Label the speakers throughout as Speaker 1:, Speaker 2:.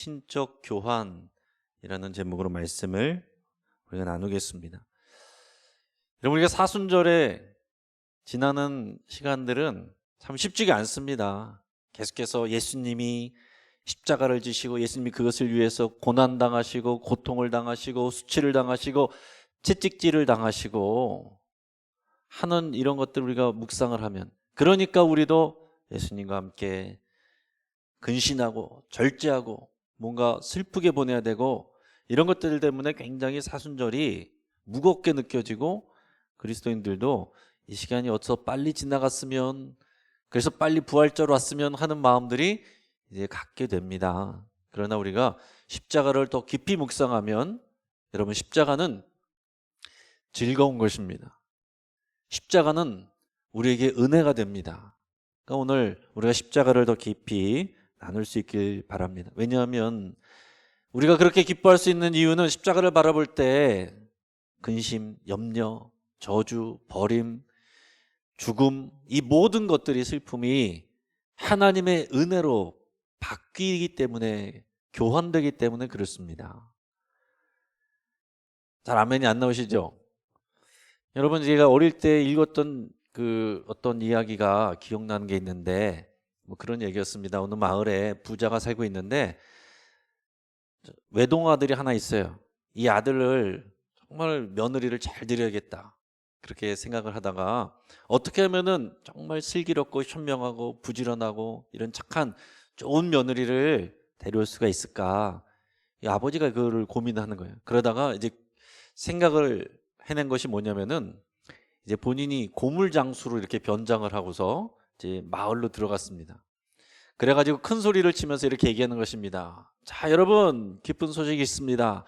Speaker 1: 신적 교환이라는 제목으로 말씀을 우리가 나누겠습니다. 여러분, 우리가 사순절에 지나는 시간들은 참 쉽지가 않습니다. 계속해서 예수님이 십자가를 지시고 예수님이 그것을 위해서 고난당하시고 고통을 당하시고 수치를 당하시고 채찍질을 당하시고 하는 이런 것들 우리가 묵상을 하면, 그러니까 우리도 예수님과 함께 근신하고 절제하고 뭔가 슬프게 보내야 되고, 이런 것들 때문에 굉장히 사순절이 무겁게 느껴지고, 그리스도인들도 이 시간이 어서 빨리 지나갔으면, 그래서 빨리 부활절 왔으면 하는 마음들이 이제 갖게 됩니다. 그러나 우리가 십자가를 더 깊이 묵상하면, 여러분, 십자가는 즐거운 것입니다. 십자가는 우리에게 은혜가 됩니다. 그러니까 오늘 우리가 십자가를 더 깊이 나눌 수 있길 바랍니다. 왜냐하면 우리가 그렇게 기뻐할 수 있는 이유는 십자가를 바라볼 때 근심, 염려, 저주, 버림, 죽음, 이 모든 것들이, 슬픔이 하나님의 은혜로 바뀌기 때문에, 교환되기 때문에 그렇습니다. 잘 아멘이 안 나오시죠? 여러분, 제가 어릴 때 읽었던 그 어떤 이야기가 기억나는 게 있는데, 뭐 그런 얘기였습니다. 어느 마을에 부자가 살고 있는데 외동아들이 하나 있어요. 이 아들을 정말 며느리를 잘 드려야겠다, 그렇게 생각을 하다가 어떻게 하면은 정말 슬기롭고 현명하고 부지런하고 이런 착한 좋은 며느리를 데려올 수가 있을까, 이 아버지가 그거를 고민하는 거예요. 그러다가 이제 생각을 해낸 것이 뭐냐면은, 이제 본인이 고물장수로 이렇게 변장을 하고서 이제 마을로 들어갔습니다. 그래가지고 큰 소리를 치면서 이렇게 얘기하는 것입니다. 자, 여러분, 기쁜 소식이 있습니다.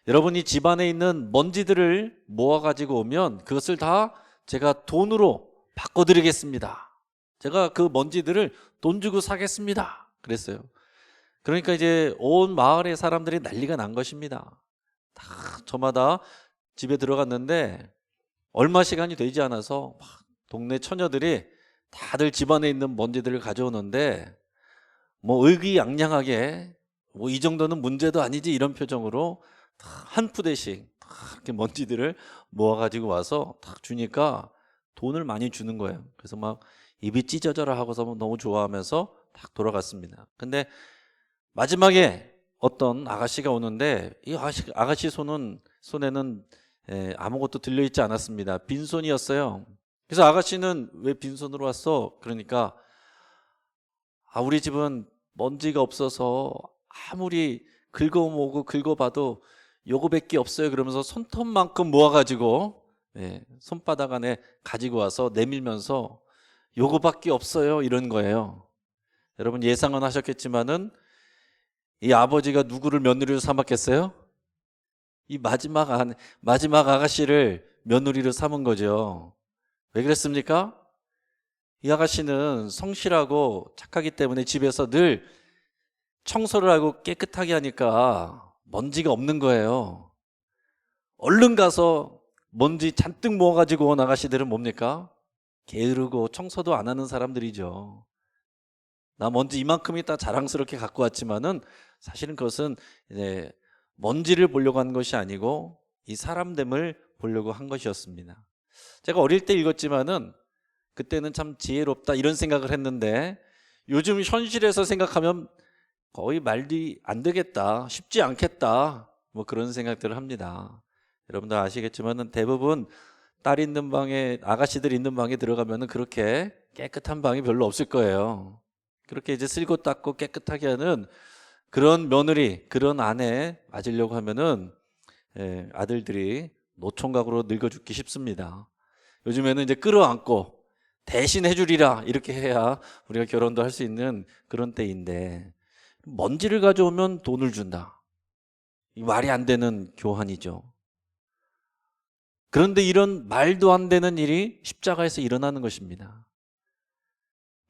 Speaker 1: 여러분이 집안에 있는 먼지들을 모아가지고 오면 그것을 다 제가 돈으로 바꿔드리겠습니다. 제가 그 먼지들을 돈 주고 사겠습니다, 그랬어요. 그러니까 이제 온 마을의 사람들이 난리가 난 것입니다. 다 저마다 집에 들어갔는데 얼마 시간이 되지 않아서 막 동네 처녀들이 다들 집안에 있는 먼지들을 가져오는데, 뭐 의기양양하게 뭐 이 정도는 문제도 아니지, 이런 표정으로 한 푸대씩 이렇게 먼지들을 모아가지고 와서 딱 주니까 돈을 많이 주는 거예요. 그래서 막 입이 찢어져라 하고서 너무 좋아하면서 딱 돌아갔습니다. 근데 마지막에 어떤 아가씨가 오는데, 이 아가씨 손에는 아무것도 들려있지 않았습니다. 빈손이었어요. 그래서 아가씨는 왜 빈손으로 왔어? 그러니까 우리 집은 먼지가 없어서 아무리 긁어모으고 긁어봐도 요거밖에 없어요, 그러면서 손톱만큼 모아가지고 손바닥 안에 가지고 와서 내밀면서 요거밖에 없어요, 이런 거예요. 여러분, 예상은 하셨겠지만은 이 아버지가 누구를 며느리로 삼았겠어요? 이 마지막 아가씨를 며느리로 삼은 거죠. 왜 그랬습니까? 이 아가씨는 성실하고 착하기 때문에 집에서 늘 청소를 하고 깨끗하게 하니까 먼지가 없는 거예요. 얼른 가서 먼지 잔뜩 모아가지고 온 아가씨들은 뭡니까? 게으르고 청소도 안 하는 사람들이죠. 나 먼지 이만큼 있다 자랑스럽게 갖고 왔지만은 사실은 그것은 이제 먼지를 보려고 한 것이 아니고 이 사람됨을 보려고 한 것이었습니다. 제가 어릴 때 읽었지만은 그때는 참 지혜롭다, 이런 생각을 했는데, 요즘 현실에서 생각하면 거의 말이 안 되겠다, 쉽지 않겠다, 뭐 그런 생각들을 합니다. 여러분들 아시겠지만은 대부분 딸 있는 방에, 아가씨들 있는 방에 들어가면은 그렇게 깨끗한 방이 별로 없을 거예요. 그렇게 이제 쓸고 닦고 깨끗하게 하는 그런 며느리, 그런 아내 맞으려고 하면은 아들들이 노총각으로 늙어 죽기 쉽습니다. 요즘에는 이제 끌어안고 대신 해주리라, 이렇게 해야 우리가 결혼도 할 수 있는 그런 때인데, 먼지를 가져오면 돈을 준다, 이 말이 안 되는 교환이죠. 그런데 이런 말도 안 되는 일이 십자가에서 일어나는 것입니다.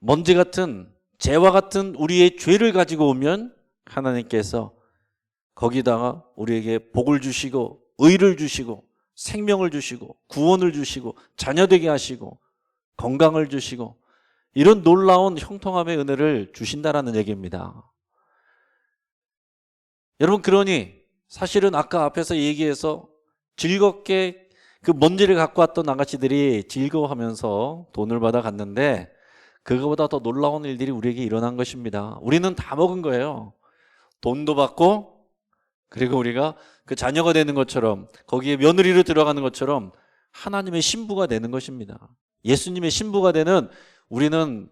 Speaker 1: 먼지 같은, 죄와 같은 우리의 죄를 가지고 오면 하나님께서 거기다가 우리에게 복을 주시고 의를 주시고 생명을 주시고 구원을 주시고 자녀되게 하시고 건강을 주시고, 이런 놀라운 형통함의 은혜를 주신다라는 얘기입니다. 여러분, 그러니 사실은 아까 앞에서 얘기해서 즐겁게 그 먼지를 갖고 왔던 아가씨들이 즐거워하면서 돈을 받아 갔는데 그거보다 더 놀라운 일들이 우리에게 일어난 것입니다. 우리는 다 먹은 거예요. 돈도 받고, 그리고 우리가 그 자녀가 되는 것처럼, 거기에 며느리로 들어가는 것처럼 하나님의 신부가 되는 것입니다. 예수님의 신부가 되는 우리는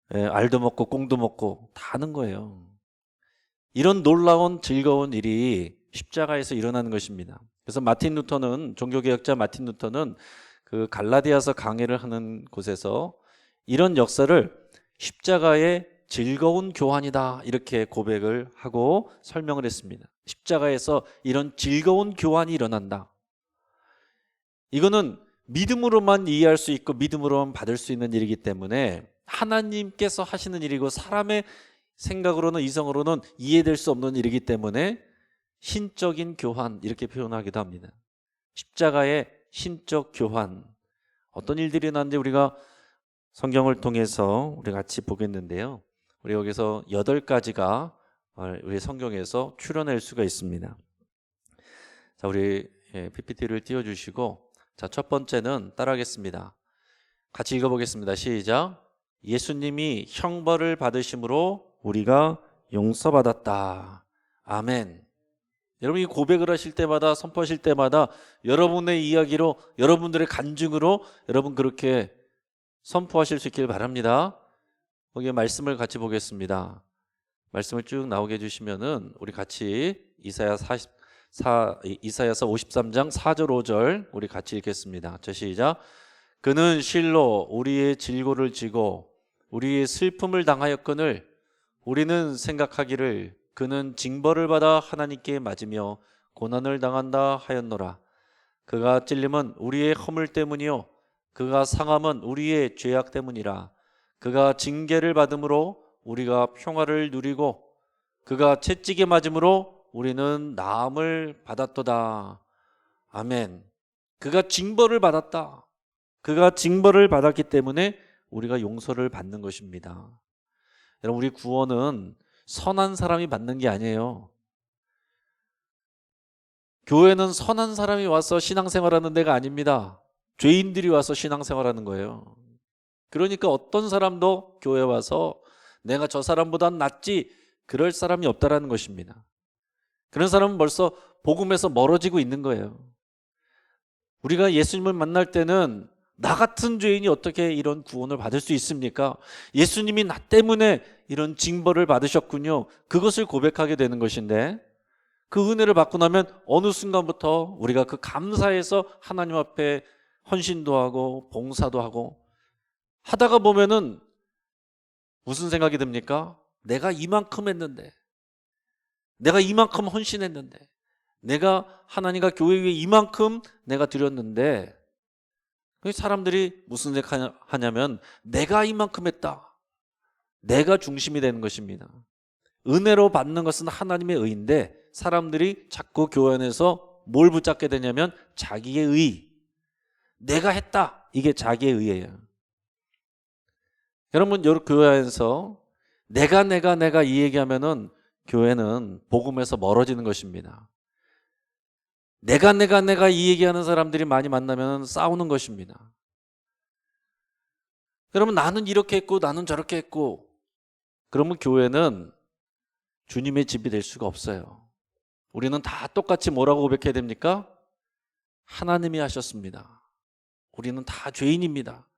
Speaker 1: 알도 먹고 꽁도 먹고 다 하는 거예요. 이런 놀라운 즐거운 일이 십자가에서 일어나는 것입니다. 그래서 종교개혁자 마틴 루터는 그 갈라디아서 강해를 하는 곳에서 이런 역사를 십자가의 즐거운 교환이다, 이렇게 고백을 하고 설명을 했습니다. 십자가에서 이런 즐거운 교환이 일어난다. 이거는 믿음으로만 이해할 수 있고 믿음으로만 받을 수 있는 일이기 때문에 하나님께서 하시는 일이고 사람의 생각으로는, 이성으로는 이해될 수 없는 일이기 때문에 신적인 교환, 이렇게 표현하기도 합니다. 십자가의 신적 교환, 어떤 일들이 일어났는지 우리가 성경을 통해서 우리 같이 보겠는데요. 우리 여기서 8가지가 우리 성경에서 추려낼 수가 있습니다. 자, 우리 PPT를 띄워주시고, 자, 첫 번째는 따라하겠습니다. 같이 읽어보겠습니다. 시작. 예수님이 형벌을 받으심으로 우리가 용서받았다. 아멘. 여러분, 이 고백을 하실 때마다, 선포하실 때마다 여러분의 이야기로, 여러분들의 간증으로 여러분 그렇게 선포하실 수 있길 바랍니다. 거기에 말씀을 같이 보겠습니다. 말씀을 쭉 나오게 해주시면은 우리 같이 이사야서 53장 4절 5절 우리 같이 읽겠습니다. 저 시작. 그는 실로 우리의 질고를 지고 우리의 슬픔을 당하였거늘 우리는 생각하기를 그는 징벌을 받아 하나님께 맞으며 고난을 당한다 하였노라. 그가 찔림은 우리의 허물 때문이요 그가 상함은 우리의 죄악 때문이라. 그가 징계를 받음으로 우리가 평화를 누리고 그가 채찍에 맞음으로 우리는 나음을 받았도다. 아멘. 그가 징벌을 받았다. 그가 징벌을 받았기 때문에 우리가 용서를 받는 것입니다. 여러분, 우리 구원은 선한 사람이 받는 게 아니에요. 교회는 선한 사람이 와서 신앙생활하는 데가 아닙니다. 죄인들이 와서 신앙생활하는 거예요. 그러니까 어떤 사람도 교회 와서 내가 저 사람보단 낫지, 그럴 사람이 없다라는 것입니다. 그런 사람은 벌써 복음에서 멀어지고 있는 거예요. 우리가 예수님을 만날 때는 나 같은 죄인이 어떻게 이런 구원을 받을 수 있습니까? 예수님이 나 때문에 이런 징벌을 받으셨군요. 그것을 고백하게 되는 것인데, 그 은혜를 받고 나면 어느 순간부터 우리가 그 감사해서 하나님 앞에 헌신도 하고 봉사도 하고 하다가 보면은 무슨 생각이 듭니까? 내가 이만큼 했는데, 내가 이만큼 헌신했는데, 내가 하나님과 교회 위에 이만큼 내가 드렸는데, 사람들이 무슨 생각하냐면 내가 이만큼 했다, 내가 중심이 되는 것입니다. 은혜로 받는 것은 하나님의 의인데 사람들이 자꾸 교회 안에서 뭘 붙잡게 되냐면 자기의 의, 내가 했다, 이게 자기의 의예요. 여러분, 여러 교회 안에서 내가 이 얘기하면은 교회는 복음에서 멀어지는 것입니다. 내가 이 얘기하는 사람들이 많이 만나면 싸우는 것입니다. 여러분, 나는 이렇게 했고 나는 저렇게 했고, 그러면 교회는 주님의 집이 될 수가 없어요. 우리는 다 똑같이 뭐라고 고백해야 됩니까? 하나님이 하셨습니다. 우리는 다 죄인입니다.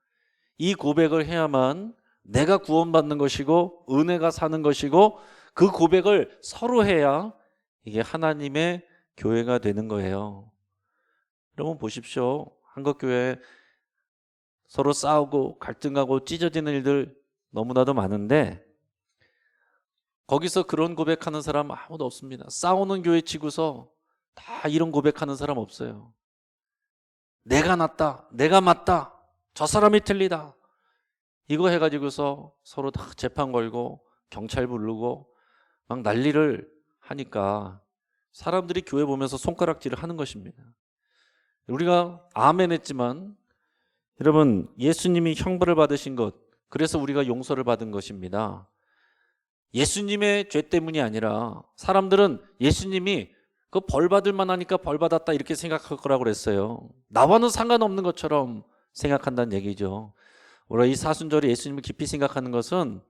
Speaker 1: 이 고백을 해야만 내가 구원받는 것이고 은혜가 사는 것이고, 그 고백을 서로 해야 이게 하나님의 교회가 되는 거예요. 여러분 보십시오. 한국교회 서로 싸우고 갈등하고 찢어지는 일들 너무나도 많은데 거기서 그런 고백하는 사람 아무도 없습니다. 싸우는 교회 치고서 다 이런 고백하는 사람 없어요. 내가 낫다, 내가 맞다, 저 사람이 틀리다, 이거 해가지고서 서로 다 재판 걸고 경찰 부르고 막 난리를 하니까 사람들이 교회 보면서 손가락질을 하는 것입니다. 우리가 아멘 했지만 여러분, 예수님이 형벌을 받으신 것, 그래서 우리가 용서를 받은 것입니다. 예수님의 죄 때문이 아니라 사람들은 예수님이 그 벌 받을 만하니까 벌 받았다 이렇게 생각할 거라고 그랬어요. 나와는 상관없는 것처럼 생각한다는 얘기죠. 우리가 이 사순절에 예수님을 깊이 생각하는 것은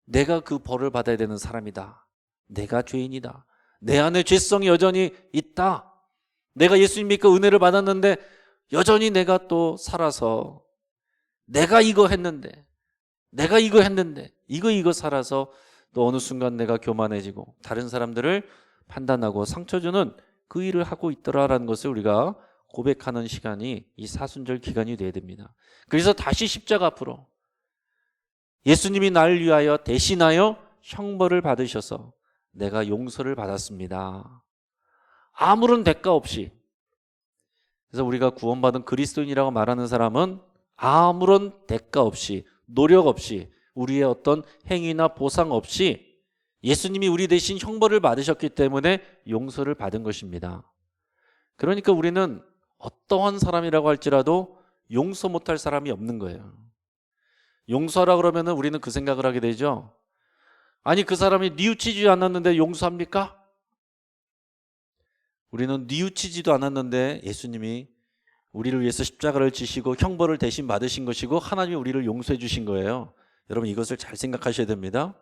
Speaker 1: 내가 그 벌을 받아야 되는 사람이다. 내가 죄인이다. 내 안에 죄성이 여전히 있다. 내가 예수님 믿고 은혜를 받았는데 여전히 내가 또 살아서 내가 이거 했는데 이거 살아서 또 어느 순간 내가 교만해지고 다른 사람들을 판단하고 상처 주는 그 일을 하고 있더라라는 것을 우리가 고백하는 시간이 이 사순절 기간이 돼야 됩니다. 그래서 다시 십자가 앞으로 예수님이 나를 위하여 대신하여 형벌을 받으셔서 내가 용서를 받았습니다. 아무런 대가 없이. 그래서 우리가 구원받은 그리스도인이라고 말하는 사람은 아무런 대가 없이, 노력 없이, 우리의 어떤 행위나 보상 없이 예수님이 우리 대신 형벌을 받으셨기 때문에 용서를 받은 것입니다. 그러니까 우리는 어떠한 사람이라고 할지라도 용서 못할 사람이 없는 거예요. 용서하라 그러면 우리는 그 생각을 하게 되죠. 아니, 그 사람이 뉘우치지 않았는데 용서합니까? 우리는 뉘우치지도 않았는데 예수님이 우리를 위해서 십자가를 지시고 형벌을 대신 받으신 것이고 하나님이 우리를 용서해 주신 거예요. 여러분, 이것을 잘 생각하셔야 됩니다.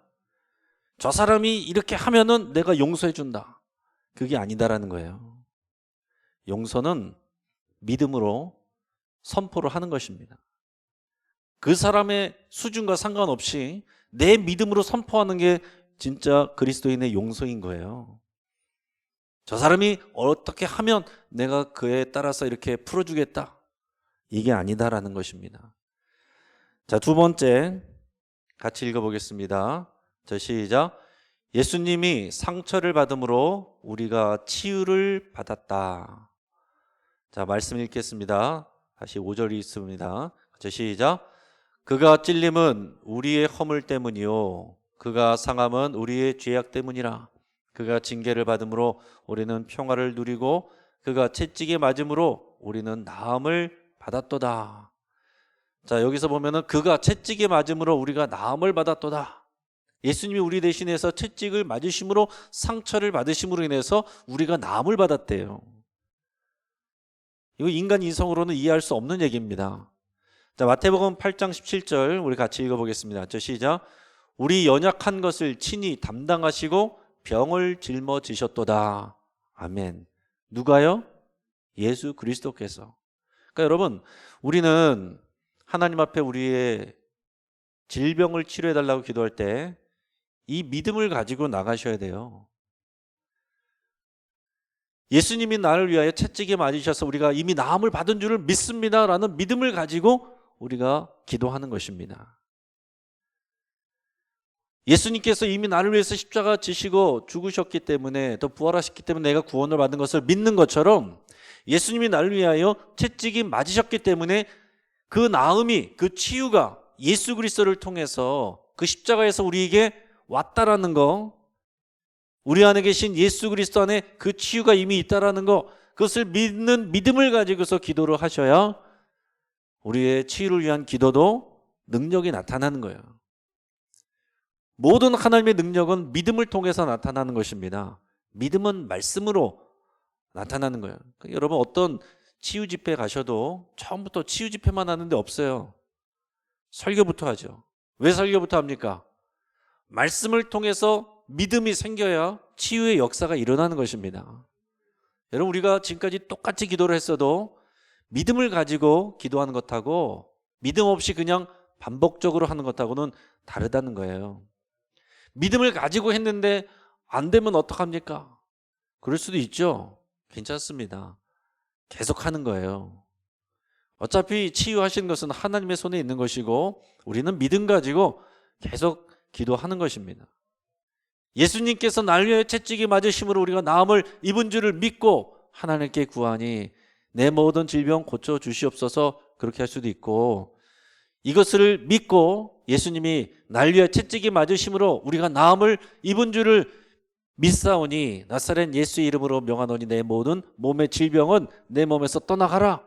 Speaker 1: 저 사람이 이렇게 하면은 내가 용서해 준다. 그게 아니다라는 거예요. 용서는 믿음으로 선포를 하는 것입니다. 그 사람의 수준과 상관없이 내 믿음으로 선포하는 게 진짜 그리스도인의 용서인 거예요. 저 사람이 어떻게 하면 내가 그에 따라서 이렇게 풀어주겠다. 이게 아니다라는 것입니다. 자, 두 번째 같이 읽어보겠습니다. 자, 시작. 예수님이 상처를 받음으로 우리가 치유를 받았다. 자, 말씀 읽겠습니다. 다시 5절이 있습니다. 자, 시작. 그가 찔림은 우리의 허물 때문이요 그가 상함은 우리의 죄악 때문이라. 그가 징계를 받음으로 우리는 평화를 누리고 그가 채찍에 맞음으로 우리는 나음을 받았도다. 자, 여기서 보면은 그가 채찍에 맞음으로 우리가 나음을 받았도다. 예수님이 우리 대신해서 채찍을 맞으심으로 상처를 받으심으로 인해서 우리가 나음을 받았대요. 이거 인간 이성으로는 이해할 수 없는 얘기입니다. 자, 마태복음 8장 17절 우리 같이 읽어보겠습니다. 저 시작. 우리 연약한 것을 친히 담당하시고 병을 짊어지셨도다. 아멘. 누가요? 예수 그리스도께서. 그러니까 여러분, 우리는 하나님 앞에 우리의 질병을 치료해달라고 기도할 때 이 믿음을 가지고 나가셔야 돼요. 예수님이 나를 위하여 채찍에 맞으셔서 우리가 이미 나음을 받은 줄을 믿습니다라는 믿음을 가지고 우리가 기도하는 것입니다. 예수님께서 이미 나를 위해서 십자가 지시고 죽으셨기 때문에 또 부활하셨기 때문에 내가 구원을 받은 것을 믿는 것처럼 예수님이 나를 위하여 채찍이 맞으셨기 때문에 그 나음이, 그 치유가 예수 그리스도를 통해서 그 십자가에서 우리에게 왔다라는 거, 우리 안에 계신 예수 그리스도 안에 그 치유가 이미 있다라는 거, 그것을 믿는 믿음을 가지고서 기도를 하셔야 우리의 치유를 위한 기도도 능력이 나타나는 거예요. 모든 하나님의 능력은 믿음을 통해서 나타나는 것입니다. 믿음은 말씀으로 나타나는 거예요. 여러분, 어떤 치유 집회 가셔도 처음부터 치유 집회만 하는데 없어요. 설교부터 하죠. 왜 설교부터 합니까? 말씀을 통해서 믿음이 생겨야 치유의 역사가 일어나는 것입니다. 여러분, 우리가 지금까지 똑같이 기도를 했어도 믿음을 가지고 기도하는 것하고 믿음 없이 그냥 반복적으로 하는 것하고는 다르다는 거예요. 믿음을 가지고 했는데 안 되면 어떡합니까? 그럴 수도 있죠. 괜찮습니다. 계속 하는 거예요. 어차피 치유하시는 것은 하나님의 손에 있는 것이고 우리는 믿음 가지고 계속 기도하는 것입니다. 예수님께서 나를 위하여 채찍이 맞으심으로 우리가 나음을 입은 줄을 믿고 하나님께 구하니 내 모든 질병 고쳐 주시옵소서, 그렇게 할 수도 있고, 이것을 믿고 예수님이 나를 위하여 채찍이 맞으심으로 우리가 나음을 입은 줄을 믿사오니 나사렛 예수의 이름으로 명하노니 내 모든 몸의 질병은 내 몸에서 떠나가라.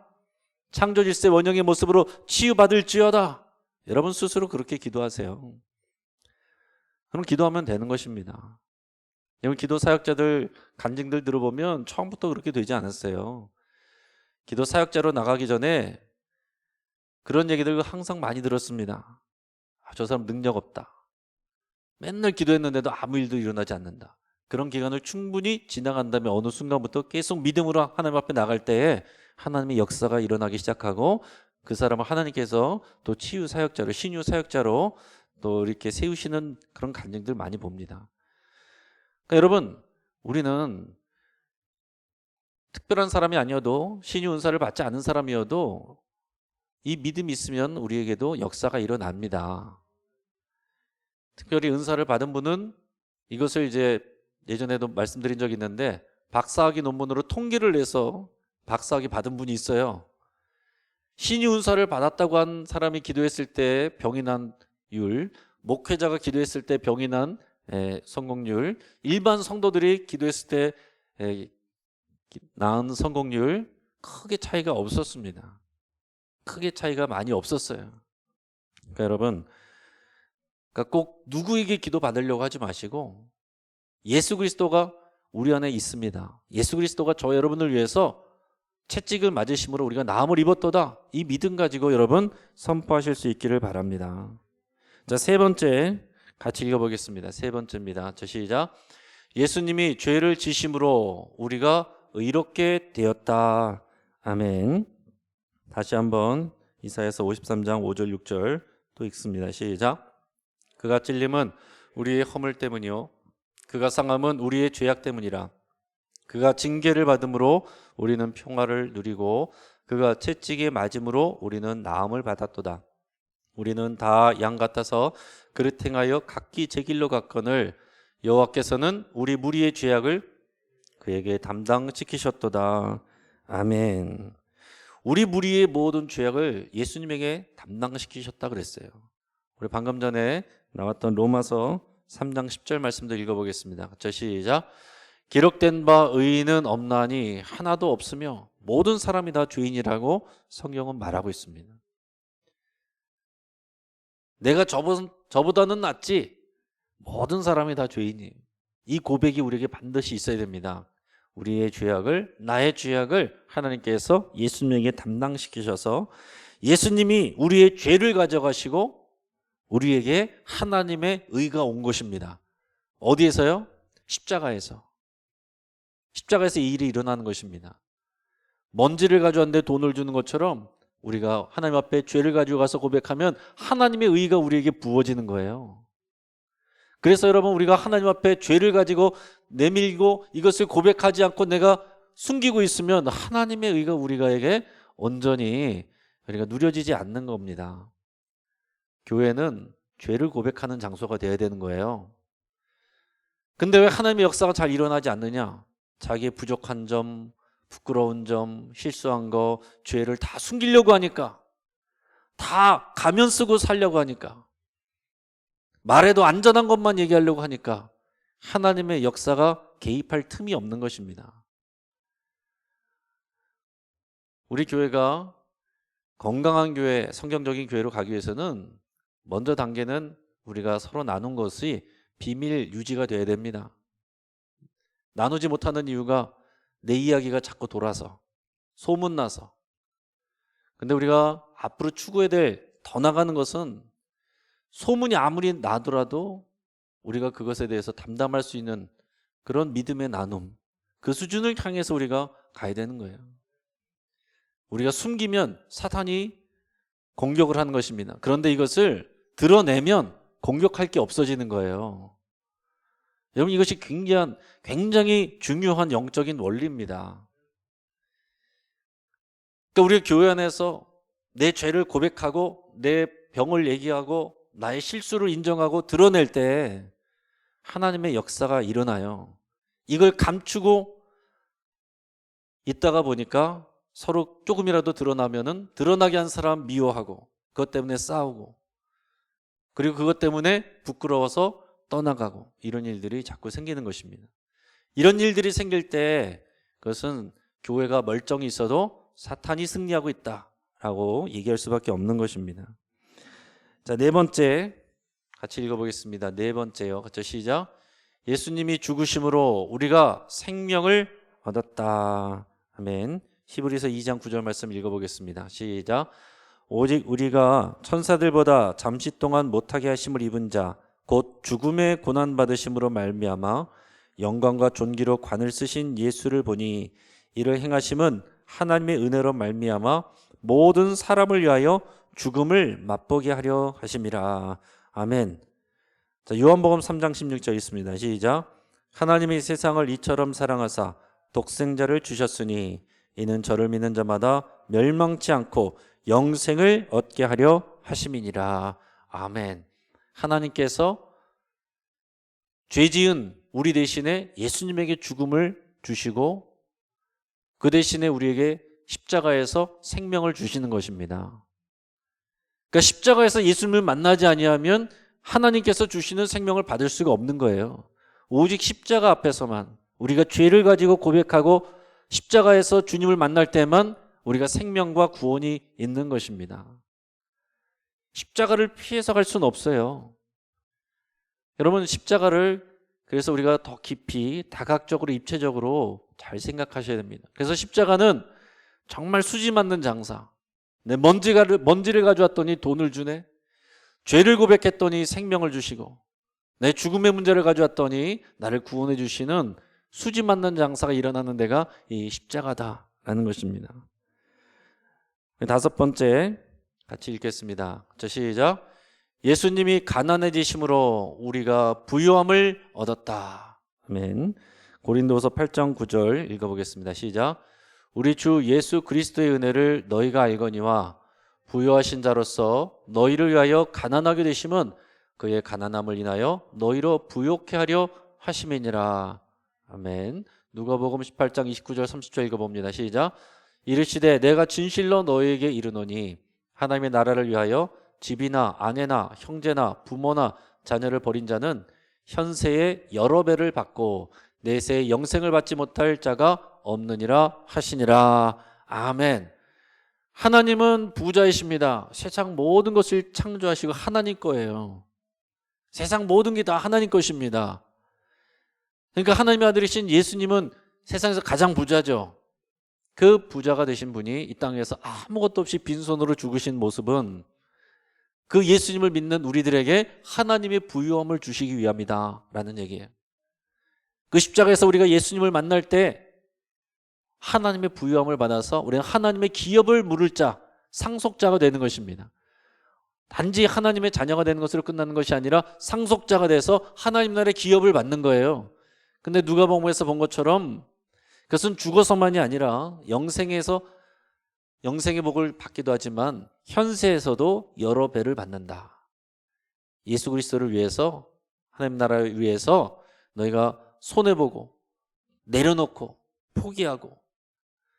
Speaker 1: 창조질세 원형의 모습으로 치유받을지어다. 여러분 스스로 그렇게 기도하세요. 그럼 기도하면 되는 것입니다. 여러분 기도 사역자들 간증들 들어보면 처음부터 그렇게 되지 않았어요. 기도 사역자로 나가기 전에 그런 얘기들 항상 많이 들었습니다. 저 사람 능력 없다. 맨날 기도했는데도 아무 일도 일어나지 않는다. 그런 기간을 충분히 지나간 다음에 어느 순간부터 계속 믿음으로 하나님 앞에 나갈 때에 하나님의 역사가 일어나기 시작하고 그 사람을 하나님께서 또 치유 사역자로, 신유 사역자로 또 이렇게 세우시는 그런 간증들 많이 봅니다. 그러니까 여러분, 우리는 특별한 사람이 아니어도, 신유 은사를 받지 않은 사람이어도 이 믿음이 있으면 우리에게도 역사가 일어납니다. 특별히 은사를 받은 분은 이것을 이제 예전에도 말씀드린 적이 있는데 박사학위 논문으로 통계를 내서 박사학위 받은 분이 있어요. 신유 은사를 받았다고 한 사람이 기도했을 때 병이 난 율, 목회자가 기도했을 때 병이 난 성공률, 일반 성도들이 기도했을 때 나은 성공률 크게 차이가 없었습니다. 크게 차이가 많이 없었어요. 그러니까 여러분, 그러니까 꼭 누구에게 기도 받으려고 하지 마시고 예수 그리스도가 우리 안에 있습니다. 예수 그리스도가 저 여러분을 위해서 채찍을 맞으심으로 우리가 나음을 입었도다. 이 믿음 가지고 여러분 선포하실 수 있기를 바랍니다. 자, 세 번째 같이 읽어보겠습니다. 세 번째입니다. 자, 시작. 예수님이 죄를 지심으로 우리가 의롭게 되었다. 아멘. 다시 한번 이사야서 53장 5절 6절 또 읽습니다. 시작. 그가 찔림은 우리의 허물 때문이요 그가 상함은 우리의 죄악 때문이라. 그가 징계를 받음으로 우리는 평화를 누리고 그가 채찍에 맞음으로 우리는 나음을 받았도다. 우리는 다 양 같아서 그릇 행하여 각기 제 길로 갔거늘 여호와께서는 우리 무리의 죄악을 그에게 담당시키셨도다. 아멘. 우리 무리의 모든 죄악을 예수님에게 담당시키셨다 그랬어요. 우리 방금 전에 나왔던 로마서 3장 10절 말씀도 읽어보겠습니다. 자, 시작. 기록된 바 의인은 없나니 하나도 없으며 모든 사람이 다 죄인이라고 성경은 말하고 있습니다. 내가 저보다는 낫지 모든 사람이 다 죄인이에요. 이 고백이 우리에게 반드시 있어야 됩니다. 우리의 죄악을, 나의 죄악을 하나님께서 예수님에게 담당시키셔서 예수님이 우리의 죄를 가져가시고 우리에게 하나님의 의가 온 것입니다. 어디에서요? 십자가에서. 십자가에서 이 일이 일어나는 것입니다. 먼지를 가져왔는데 돈을 주는 것처럼 우리가 하나님 앞에 죄를 가지고 가서 고백하면 하나님의 의가 우리에게 부어지는 거예요. 그래서 여러분, 우리가 하나님 앞에 죄를 가지고 내밀고 이것을 고백하지 않고 내가 숨기고 있으면 하나님의 의가 우리가에게 온전히 우리가 누려지지 않는 겁니다. 교회는 죄를 고백하는 장소가 되어야 되는 거예요. 근데 왜 하나님의 역사가 잘 일어나지 않느냐? 자기의 부족한 점, 부끄러운 점, 실수한 거, 죄를 다 숨기려고 하니까, 다 가면 쓰고 살려고 하니까, 말해도 안전한 것만 얘기하려고 하니까 하나님의 역사가 개입할 틈이 없는 것입니다. 우리 교회가 건강한 교회, 성경적인 교회로 가기 위해서는 먼저 단계는 우리가 서로 나눈 것이 비밀 유지가 돼야 됩니다. 나누지 못하는 이유가 내 이야기가 자꾸 돌아서, 소문나서. 근데 우리가 앞으로 추구해야 될 더 나가는 것은 소문이 아무리 나더라도 우리가 그것에 대해서 담담할 수 있는 그런 믿음의 나눔, 그 수준을 향해서 우리가 가야 되는 거예요. 우리가 숨기면 사탄이 공격을 하는 것입니다. 그런데 이것을 드러내면 공격할 게 없어지는 거예요. 여러분, 이것이 굉장히 중요한 영적인 원리입니다. 그러니까 우리 교회 안에서 내 죄를 고백하고 내 병을 얘기하고 나의 실수를 인정하고 드러낼 때 하나님의 역사가 일어나요. 이걸 감추고 있다가 보니까 서로 조금이라도 드러나면은 드러나게 한 사람 미워하고 그것 때문에 싸우고 그리고 그것 때문에 부끄러워서 떠나가고 이런 일들이 자꾸 생기는 것입니다. 이런 일들이 생길 때 그것은 교회가 멀쩡히 있어도 사탄이 승리하고 있다라고 얘기할 수밖에 없는 것입니다. 자, 네 번째 같이 읽어보겠습니다. 네 번째요. 같이 시작. 예수님이 죽으심으로 우리가 생명을 얻었다. 아멘. 히브리서 2장 9절 말씀 읽어보겠습니다. 시작. 오직 우리가 천사들보다 잠시 동안 못하게 하심을 입은 자 곧 죽음의 고난 받으심으로 말미암아 영광과 존귀로 관을 쓰신 예수를 보니 이를 행하심은 하나님의 은혜로 말미암아 모든 사람을 위하여 죽음을 맛보게 하려 하심이라. 아멘. 자, 요한복음 3장 16절 있습니다. 시작. 하나님이 세상을 이처럼 사랑하사 독생자를 주셨으니 이는 저를 믿는 자마다 멸망치 않고 영생을 얻게 하려 하심이니라. 아멘. 하나님께서 죄 지은 우리 대신에 예수님에게 죽음을 주시고 그 대신에 우리에게 십자가에서 생명을 주시는 것입니다. 그러니까 십자가에서 예수님을 만나지 아니하면 하나님께서 주시는 생명을 받을 수가 없는 거예요. 오직 십자가 앞에서만 우리가 죄를 가지고 고백하고 십자가에서 주님을 만날 때만 우리가 생명과 구원이 있는 것입니다. 십자가를 피해서 갈 수는 없어요. 여러분, 십자가를 그래서 우리가 더 깊이 다각적으로 입체적으로 잘 생각하셔야 됩니다. 그래서 십자가는 정말 수지 맞는 장사. 내 먼지를 가져왔더니 돈을 주네. 죄를 고백했더니 생명을 주시고 내 죽음의 문제를 가져왔더니 나를 구원해 주시는 수지 맞는 장사가 일어나는 데가 이 십자가다라는 것입니다. 다섯 번째 같이 읽겠습니다. 자, 시작. 예수님이 가난해지심으로 우리가 부유함을 얻었다. 아멘. 고린도서 8장 9절 읽어보겠습니다. 시작. 우리 주 예수 그리스도의 은혜를 너희가 알거니와 부유하신 자로서 너희를 위하여 가난하게 되심은 그의 가난함을 인하여 너희로 부욕케 하려 하심이니라. 아멘. 누가복음 18장 29절 30절 읽어봅니다. 시작. 이르시되 내가 진실로 너희에게 이르노니 하나님의 나라를 위하여 집이나 아내나 형제나 부모나 자녀를 버린 자는 현세에 여러 배를 받고 내세에 영생을 받지 못할 자가 없느니라 하시니라. 아멘. 하나님은 부자이십니다. 세상 모든 것을 창조하시고 하나님 거예요. 세상 모든 게 다 하나님 것입니다. 그러니까 하나님의 아들이신 예수님은 세상에서 가장 부자죠. 그 부자가 되신 분이 이 땅에서 아무것도 없이 빈손으로 죽으신 모습은 그 예수님을 믿는 우리들에게 하나님의 부유함을 주시기 위함이다 라는 얘기예요. 그 십자가에서 우리가 예수님을 만날 때 하나님의 부유함을 받아서 우리는 하나님의 기업을 물을 자, 상속자가 되는 것입니다. 단지 하나님의 자녀가 되는 것으로 끝나는 것이 아니라 상속자가 돼서 하나님 나라의 기업을 받는 거예요. 근데 누가복음에서 본 것처럼 그것은 죽어서만이 아니라 영생의 복을 받기도 하지만 현세에서도 여러 배를 받는다. 예수 그리스도를 위해서, 하나님 나라를 위해서 너희가 손해보고 내려놓고 포기하고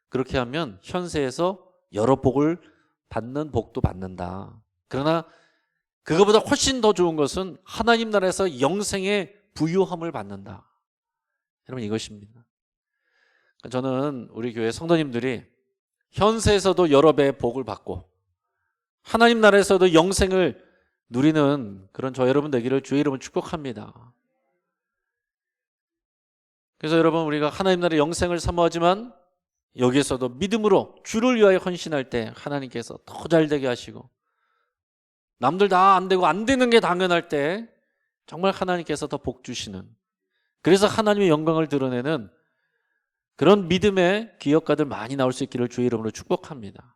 Speaker 1: 그렇게 하면 현세에서 여러 복을 받는 복도 받는다. 그러나 그거보다 훨씬 더 좋은 것은 하나님 나라에서 영생의 부유함을 받는다. 여러분, 이것입니다. 저는 우리 교회 성도님들이 현세에서도 여러 배의 복을 받고 하나님 나라에서도 영생을 누리는 그런 저 여러분 되기를 주의 이름으로 축복합니다. 그래서 여러분, 우리가 하나님 나라의 영생을 사모하지만 여기에서도 믿음으로 주를 위하여 헌신할 때 하나님께서 더 잘되게 하시고 남들 다 안 되고 안 되는 게 당연할 때 정말 하나님께서 더 복 주시는, 그래서 하나님의 영광을 드러내는 그런 믿음의 기업가들 많이 나올 수 있기를 주의 이름으로 축복합니다.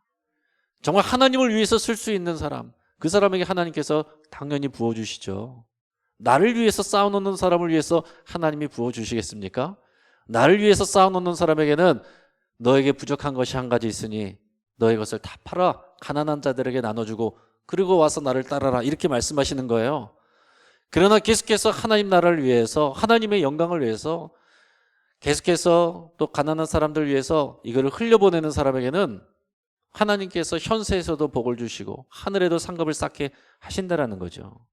Speaker 1: 정말 하나님을 위해서 쓸 수 있는 사람, 그 사람에게 하나님께서 당연히 부어주시죠. 나를 위해서 쌓아놓는 사람을 위해서 하나님이 부어주시겠습니까? 나를 위해서 쌓아놓는 사람에게는 너에게 부족한 것이 한 가지 있으니 너의 것을 다 팔아 가난한 자들에게 나눠주고 그리고 와서 나를 따라라, 이렇게 말씀하시는 거예요. 그러나 계속해서 하나님 나라를 위해서, 하나님의 영광을 위해서 계속해서 또 가난한 사람들 위해서 이거를 흘려보내는 사람에게는 하나님께서 현세에서도 복을 주시고 하늘에도 상급을 쌓게 하신다라는 거죠.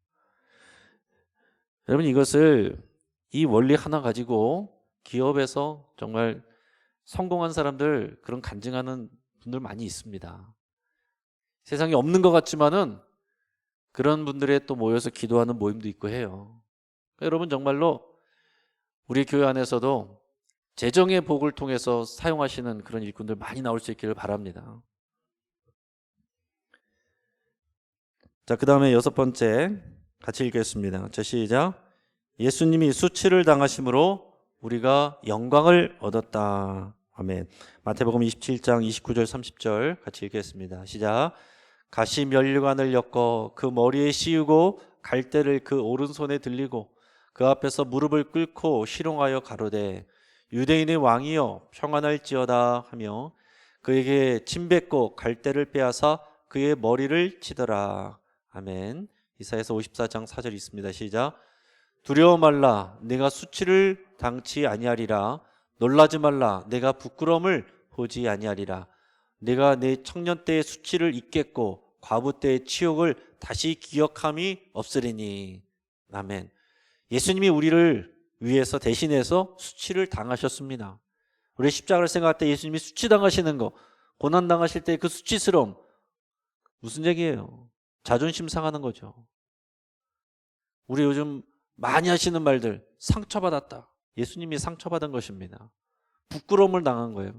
Speaker 1: 여러분, 이 원리 하나 가지고 기업에서 정말 성공한 사람들, 그런 간증하는 분들 많이 있습니다. 세상에 없는 것 같지만은 그런 분들에 또 모여서 기도하는 모임도 있고 해요. 그러니까 여러분 정말로 우리 교회 안에서도 재정의 복을 통해서 사용하시는 그런 일꾼들 많이 나올 수 있기를 바랍니다. 자, 그 다음에 6번째 같이 읽겠습니다. 자, 시작. 예수님이 수치를 당하심으로 우리가 영광을 얻었다. 아멘. 마태복음 27장 29절 30절 같이 읽겠습니다. 시작. 가시 면류관을 엮어 그 머리에 씌우고 갈대를 그 오른손에 들리고 그 앞에서 무릎을 꿇고 희롱하여 가로되 유대인의 왕이여 평안할지어다 하며 그에게 침 뱉고 갈대를 빼앗아 그의 머리를 치더라. 아멘. 이사야서 54장 4절 있습니다. 시작. 두려워 말라 내가 수치를 당치 아니하리라. 놀라지 말라 내가 부끄러움을 보지 아니하리라. 내가 내 청년 때의 수치를 잊겠고 과부 때의 치욕을 다시 기억함이 없으리니. 아멘. 예수님이 우리를 위해서 대신해서 수치를 당하셨습니다. 우리 십자가를 생각할 때 예수님이 수치 당하시는 거, 고난 당하실 때 그 수치스러움 무슨 얘기예요? 자존심 상하는 거죠. 우리 요즘 많이 하시는 말들, 상처받았다. 예수님이 상처받은 것입니다. 부끄러움을 당한 거예요.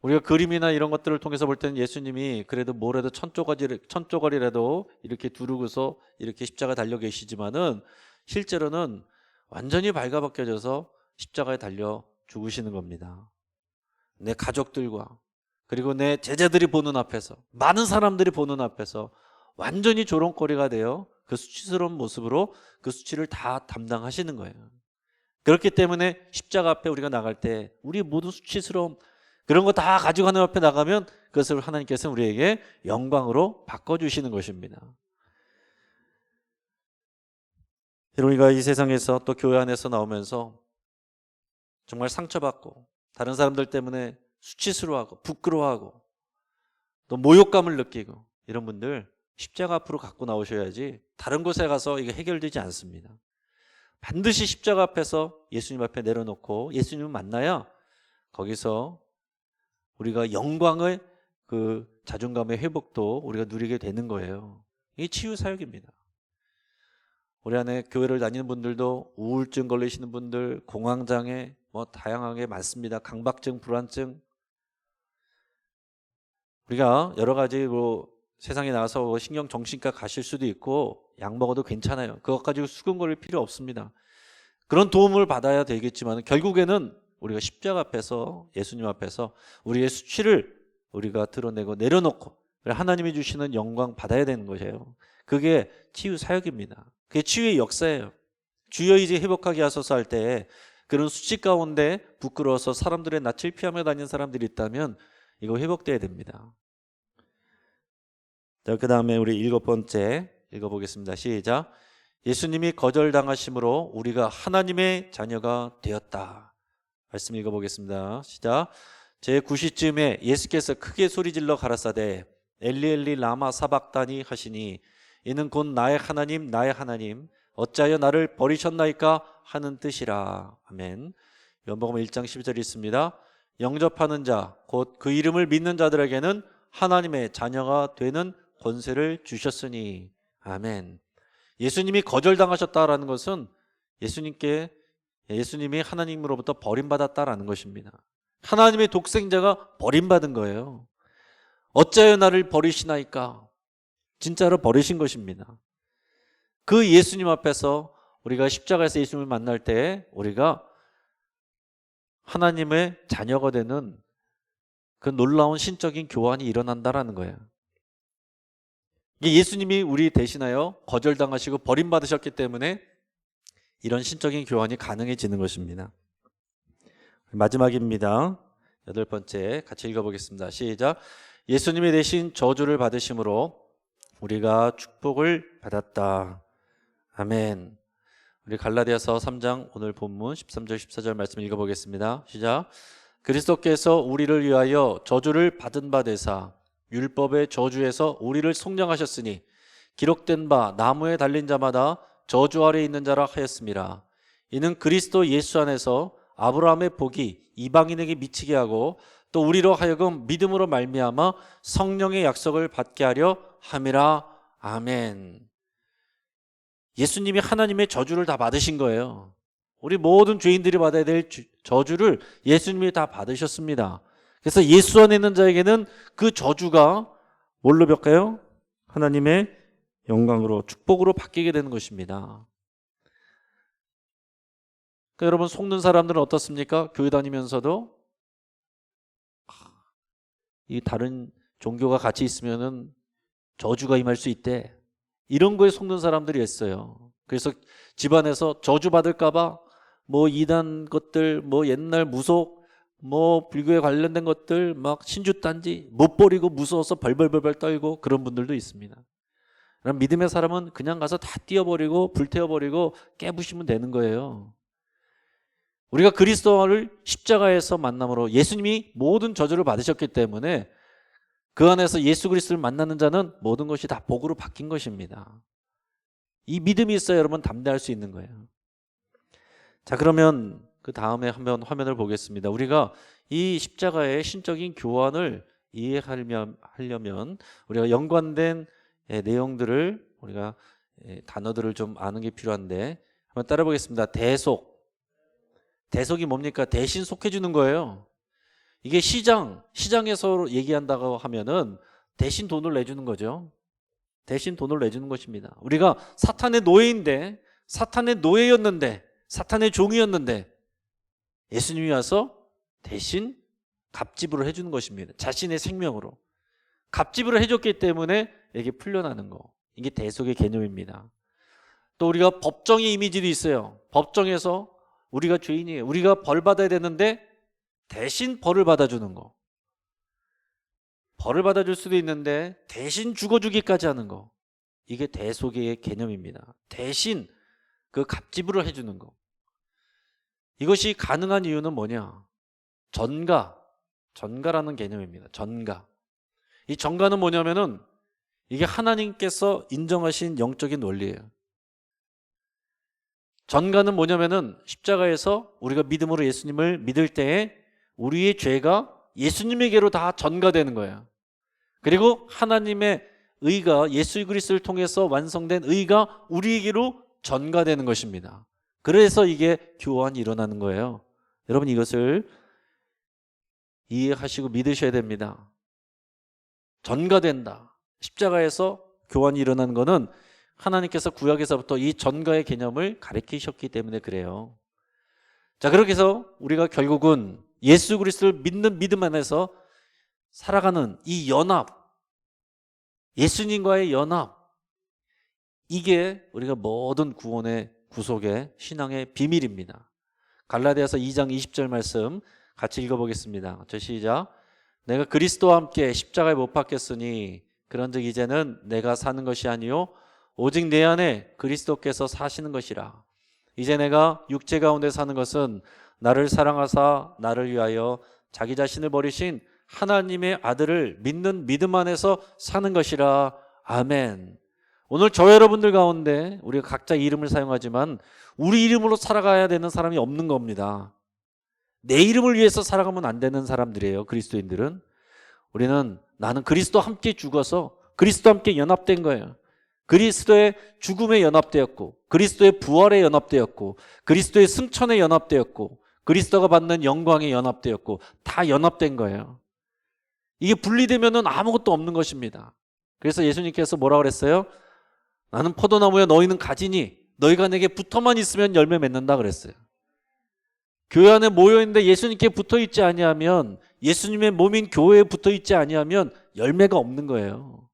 Speaker 1: 우리가 그림이나 이런 것들을 통해서 볼 때는 예수님이 그래도 뭐라도 천조가리라도 이렇게 두르고서 이렇게 십자가 달려 계시지만은 실제로는 완전히 발가벗겨져서 십자가에 달려 죽으시는 겁니다. 내 가족들과 그리고 내 제자들이 보는 앞에서, 많은 사람들이 보는 앞에서 완전히 조롱거리가 되어 그 수치스러운 모습으로 그 수치를 다 담당하시는 거예요. 그렇기 때문에 십자가 앞에 우리가 나갈 때 우리 모두 수치스러움 그런 거 다 가지고 하나님 앞에 나가면 그것을 하나님께서 우리에게 영광으로 바꿔주시는 것입니다. 우리가 이 세상에서 또 교회 안에서 나오면서 정말 상처받고 다른 사람들 때문에 수치스러워하고 부끄러워하고 또 모욕감을 느끼고 이런 분들 십자가 앞으로 갖고 나오셔야지 다른 곳에 가서 이게 해결되지 않습니다. 반드시 십자가 앞에서 예수님 앞에 내려놓고 예수님을 만나야 거기서 우리가 영광의 그 자존감의 회복도 우리가 누리게 되는 거예요. 이게 치유 사역입니다. 우리 안에 교회를 다니는 분들도 우울증 걸리시는 분들, 공황장애 뭐 다양하게 많습니다. 강박증, 불안증. 우리가 여러 가지 세상에 나와서 신경 정신과 가실 수도 있고 약 먹어도 괜찮아요. 그것 가지고 수근거릴 필요 없습니다. 그런 도움을 받아야 되겠지만 결국에는 우리가 십자가 앞에서 예수님 앞에서 우리의 수치를 우리가 드러내고 내려놓고 하나님이 주시는 영광 받아야 되는 것이에요. 그게 치유 사역입니다. 그게 치유의 역사예요. 주여 이제 회복하게 하소서 할 때 그런 수치 가운데 부끄러워서 사람들의 낯을 피하며 다니는 사람들이 있다면 이거 회복돼야 됩니다. 자, 그 다음에 우리 7번째 읽어보겠습니다. 시작. 예수님이 거절당하심으로 우리가 하나님의 자녀가 되었다. 말씀 읽어보겠습니다. 시작. 제9시쯤에 예수께서 크게 소리질러 가라사대 엘리 엘리 라마 사박다니 하시니 이는 곧 나의 하나님 어찌하여 나를 버리셨나이까 하는 뜻이라. 아멘. 요한복음 1장 12절이 있습니다. 영접하는 자 곧 그 이름을 믿는 자들에게는 하나님의 자녀가 되는 권세를 주셨으니. 아멘. 예수님이 거절당하셨다라는 것은 예수님이 하나님으로부터 버림받았다라는 것입니다. 하나님의 독생자가 버림받은 거예요. 어찌하여 나를 버리시나이까? 진짜로 버리신 것입니다. 그 예수님 앞에서 우리가 십자가에서 예수님을 만날 때 우리가 하나님의 자녀가 되는 그 놀라운 신적인 교환이 일어난다라는 거예요. 예수님이 우리 대신하여 거절당하시고 버림받으셨기 때문에 이런 신적인 교환이 가능해지는 것입니다. 마지막입니다. 8번째 같이 읽어보겠습니다. 시작. 예수님이 대신 저주를 받으심으로 우리가 축복을 받았다. 아멘. 우리 갈라디아서 3장 오늘 본문 13절 14절 말씀 읽어보겠습니다. 시작. 그리스도께서 우리를 위하여 저주를 받은 바 되사 율법의 저주에서 우리를 속량하셨으니 기록된 바 나무에 달린 자마다 저주 아래 있는 자라 하였습니다. 이는 그리스도 예수 안에서 아브라함의 복이 이방인에게 미치게 하고 또 우리로 하여금 믿음으로 말미암아 성령의 약속을 받게 하려 함이라. 아멘. 예수님이 하나님의 저주를 다 받으신 거예요. 우리 모든 죄인들이 받아야 될 저주를 예수님이 다 받으셨습니다. 그래서 예수 안에 있는 자에게는 그 저주가 뭘로 바뀌어요? 하나님의 영광으로, 축복으로 바뀌게 되는 것입니다. 그러니까 여러분, 속는 사람들은 어떻습니까? 교회 다니면서도 이 다른 종교가 같이 있으면은 저주가 임할 수 있대. 이런 거에 속는 사람들이 있어요. 그래서 집안에서 저주 받을까봐 뭐 이단 것들, 뭐 옛날 무속, 뭐 불교에 관련된 것들 막 신주단지 못 버리고 무서워서 벌벌벌벌 떨고 그런 분들도 있습니다. 그럼 믿음의 사람은 그냥 가서 다 띄워버리고 불태워버리고 깨부시면 되는 거예요. 우리가 그리스도를 십자가에서 만남으로 예수님이 모든 저주를 받으셨기 때문에 그 안에서 예수 그리스도를 만나는 자는 모든 것이 다 복으로 바뀐 것입니다. 이 믿음이 있어야 여러분 담대할 수 있는 거예요. 자, 그러면 그 다음에 한번 화면을 보겠습니다. 우리가 이 십자가의 신적인 교환을 이해하려면 우리가 연관된 내용들을 우리가 단어들을 좀 아는 게 필요한데 한번 따라 보겠습니다. 대속이 뭡니까? 대신 속해 주는 거예요. 이게 시장에서 얘기한다고 하면은 대신 돈을 내주는 거죠. 대신 돈을 내주는 것입니다. 우리가 사탄의 노예인데, 사탄의 노예였는데, 사탄의 종이었는데 예수님이 와서 대신 갑집으로 해주는 것입니다. 자신의 생명으로 갑집으로 해줬기 때문에 이게 풀려나는 거, 이게 대속의 개념입니다. 또 우리가 법정의 이미지도 있어요. 법정에서 우리가 죄인이에요. 우리가 벌 받아야 되는데 대신 벌을 받아주는 거. 벌을 받아줄 수도 있는데 대신 죽어주기까지 하는 거. 이게 대속의 개념입니다. 대신 그 갑집으로 해주는 거. 이것이 가능한 이유는 뭐냐? 전가라는 개념입니다. 전가. 이 전가는 뭐냐면은 이게 하나님께서 인정하신 영적인 원리예요. 전가는 뭐냐면은 십자가에서 우리가 믿음으로 예수님을 믿을 때에 우리의 죄가 예수님에게로 다 전가되는 거예요. 그리고 하나님의 의가 예수 그리스도를 통해서 완성된 의가 우리에게로 전가되는 것입니다. 그래서 이게 교환이 일어나는 거예요. 여러분 이것을 이해하시고 믿으셔야 됩니다. 전가된다. 십자가에서 교환이 일어나는 것은 하나님께서 구약에서부터 이 전가의 개념을 가르치셨기 때문에 그래요. 자, 그렇게 해서 우리가 결국은 예수 그리스도를 믿는 믿음 안에서 살아가는 이 연합, 예수님과의 연합, 이게 우리가 모든 구원의 구속의 신앙의 비밀입니다. 갈라디아서 2장 20절 말씀 같이 읽어보겠습니다. 저 시작. 내가 그리스도와 함께 십자가에 못 박혔으니 그런즉 이제는 내가 사는 것이 아니요 오직 내 안에 그리스도께서 사시는 것이라. 이제 내가 육체 가운데 사는 것은 나를 사랑하사 나를 위하여 자기 자신을 버리신 하나님의 아들을 믿는 믿음 안에서 사는 것이라. 아멘. 오늘 저 여러분들 가운데 우리가 각자 이름을 사용하지만 우리 이름으로 살아가야 되는 사람이 없는 겁니다. 내 이름을 위해서 살아가면 안 되는 사람들이에요. 그리스도인들은. 우리는 나는 그리스도와 함께 죽어서 그리스도와 함께 연합된 거예요. 그리스도의 죽음에 연합되었고 그리스도의 부활에 연합되었고 그리스도의 승천에 연합되었고 그리스도가 받는 영광에 연합되었고 다 연합된 거예요. 이게 분리되면은 아무것도 없는 것입니다. 그래서 예수님께서 뭐라고 그랬어요? 나는 포도나무야 너희는 가지니 너희가 내게 붙어만 있으면 열매 맺는다 그랬어요. 교회 안에 모여있는데 예수님께 붙어있지 아니하면, 예수님의 몸인 교회에 붙어있지 아니하면 열매가 없는 거예요.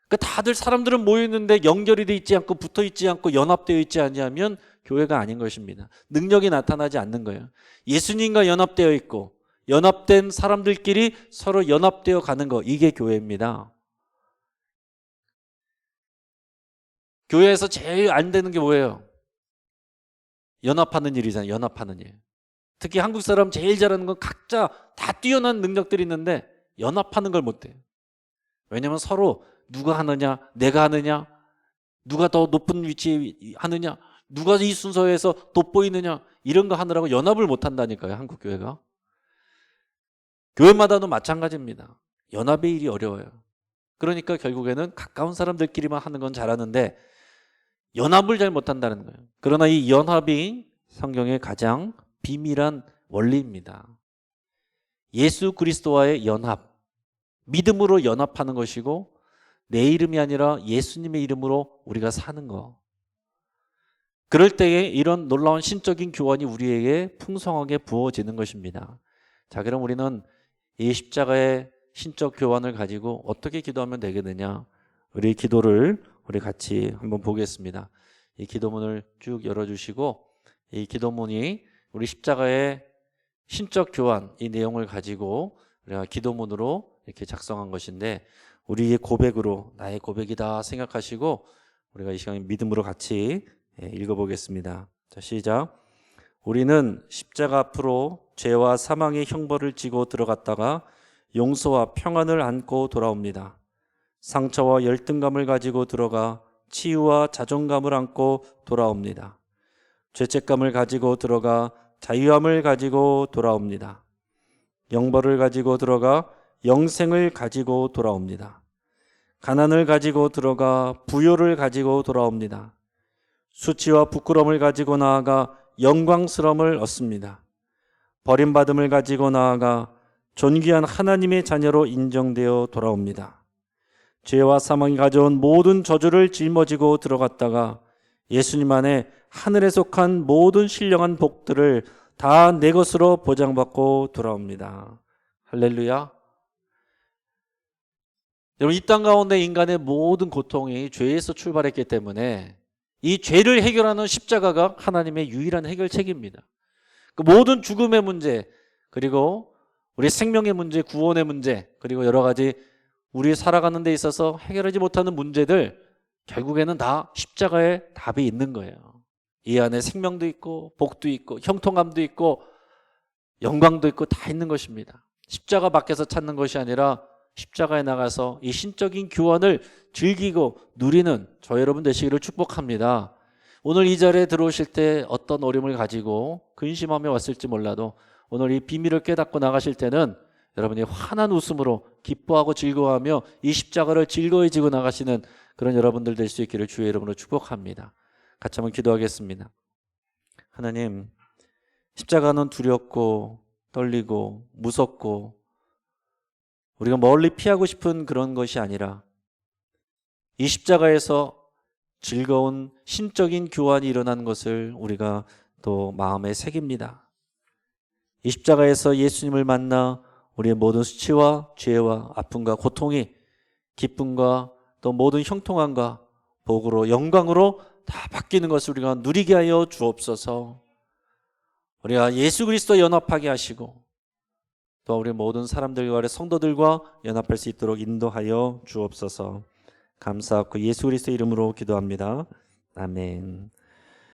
Speaker 1: 그러니까 다들 사람들은 모여있는데 연결이 돼 있지 않고 붙어있지 않고 연합되어 있지 아니하면 교회가 아닌 것입니다. 능력이 나타나지 않는 거예요. 예수님과 연합되어 있고 연합된 사람들끼리 서로 연합되어 가는 거, 이게 교회입니다. 교회에서 제일 안 되는 게 뭐예요? 연합하는 일이잖아요. 연합하는 일. 특히 한국 사람 제일 잘하는 건 각자 다 뛰어난 능력들이 있는데 연합하는 걸 못해요. 왜냐하면 서로 누가 하느냐, 내가 하느냐, 누가 더 높은 위치에 하느냐, 누가 이 순서에서 돋보이느냐, 이런 거 하느라고 연합을 못한다니까요. 한국 교회가. 교회마다도 마찬가지입니다. 연합의 일이 어려워요. 그러니까 결국에는 가까운 사람들끼리만 하는 건 잘하는데 연합을 잘 못한다는 거예요. 그러나 이 연합이 성경의 가장 비밀한 원리입니다. 예수 그리스도와의 연합, 믿음으로 연합하는 것이고 내 이름이 아니라 예수님의 이름으로 우리가 사는 거. 그럴 때에 이런 놀라운 신적인 교환이 우리에게 풍성하게 부어지는 것입니다. 자, 그럼 우리는 이 십자가의 신적 교환을 가지고 어떻게 기도하면 되겠느냐? 우리 기도를 우리 같이 한번 보겠습니다. 이 기도문을 쭉 열어주시고 이 기도문이 우리 십자가의 신적 교환 이 내용을 가지고 우리가 기도문으로 이렇게 작성한 것인데 우리의 고백으로 나의 고백이다 생각하시고 우리가 이 시간에 믿음으로 같이 읽어보겠습니다. 자, 시작. 우리는 십자가 앞으로 죄와 사망의 형벌을 지고 들어갔다가 용서와 평안을 안고 돌아옵니다. 상처와 열등감을 가지고 들어가 치유와 자존감을 안고 돌아옵니다. 죄책감을 가지고 들어가 자유함을 가지고 돌아옵니다. 영벌을 가지고 들어가 영생을 가지고 돌아옵니다. 가난을 가지고 들어가 부요를 가지고 돌아옵니다. 수치와 부끄러움을 가지고 나아가 영광스러움을 얻습니다. 버림받음을 가지고 나아가 존귀한 하나님의 자녀로 인정되어 돌아옵니다. 죄와 사망이 가져온 모든 저주를 짊어지고 들어갔다가 예수님 안에 하늘에 속한 모든 신령한 복들을 다 내 것으로 보장받고 돌아옵니다. 할렐루야. 여러분, 이 땅 가운데 인간의 모든 고통이 죄에서 출발했기 때문에 이 죄를 해결하는 십자가가 하나님의 유일한 해결책입니다. 그 모든 죽음의 문제, 그리고 우리 생명의 문제, 구원의 문제, 그리고 여러 가지 우리 살아가는 데 있어서 해결하지 못하는 문제들 결국에는 다 십자가에 답이 있는 거예요. 이 안에 생명도 있고 복도 있고 형통함도 있고 영광도 있고 다 있는 것입니다. 십자가 밖에서 찾는 것이 아니라 십자가에 나가서 이 신적인 교환을 즐기고 누리는 저 여러분 되시기를 축복합니다. 오늘 이 자리에 들어오실 때 어떤 어려움을 가지고 근심하며 왔을지 몰라도 오늘 이 비밀을 깨닫고 나가실 때는 여러분이 환한 웃음으로 기뻐하고 즐거워하며 이 십자가를 즐거이 지고 나가시는 그런 여러분들 될 수 있기를 주의 이름으로 축복합니다. 같이 한번 기도하겠습니다. 하나님, 십자가는 두렵고 떨리고 무섭고 우리가 멀리 피하고 싶은 그런 것이 아니라 이 십자가에서 즐거운 신적인 교환이 일어나는 것을 우리가 또 마음에 새깁니다. 이 십자가에서 예수님을 만나 우리의 모든 수치와 죄와 아픔과 고통이 기쁨과 또 모든 형통함과 복으로 영광으로 다 바뀌는 것을 우리가 누리게 하여 주옵소서. 우리가 예수 그리스도 연합하게 하시고 또 우리 모든 사람들과 우리 성도들과 연합할 수 있도록 인도하여 주옵소서. 감사하고 예수 그리스도 이름으로 기도합니다. 아멘.